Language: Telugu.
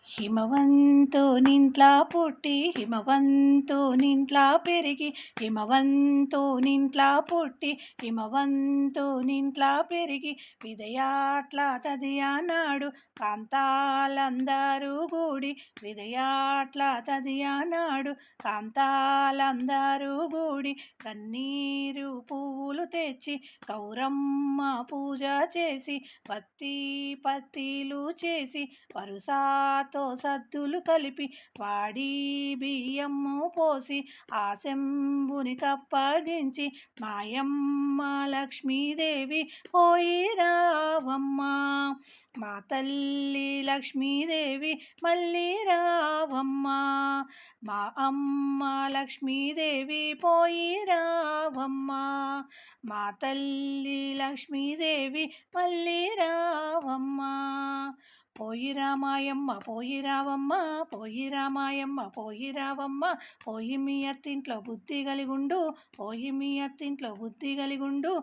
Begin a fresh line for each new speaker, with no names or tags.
హిమవంతునింట్లా పుట్టి హిమవంతునింట్లా పెరిగి హిమవంతునింట్లా పుట్టి హిమవంతునింట్లా పెరిగి విదయాట్ల తదియానాడు కాంతాలందరూ గూడి విదయాట్ల తదియానాడు కాంతాలందరూ గూడి కన్నీరు పువ్వులు తెచ్చి గౌరమ్మ పూజ చేసి పత్తి పత్తిలు చేసి వరుసాతో సద్దులు కలిపి వాడి బియ్యము పోసి ఆ శంభుని కప్పగించి మాయమ్మ లక్ష్మీదేవి పోయి రావమ్మ మా తల్లి లక్ష్మీదేవి మళ్ళీ రావమ్మ మా అమ్మ లక్ష్మీదేవి పోయి రావమ్మ మా తల్లి లక్ష్మీదేవి మళ్ళీ రావమ్మ పోయి రామాయమ్మ పోయి రావమ్మ పోయి రామాయమ్మ పోయి రావమ్మ పోయి మీ అత్తింట్లో బుద్ధి కలిగుండు పోయి మీ అత్తింట్లో బుద్ధి కలిగుండు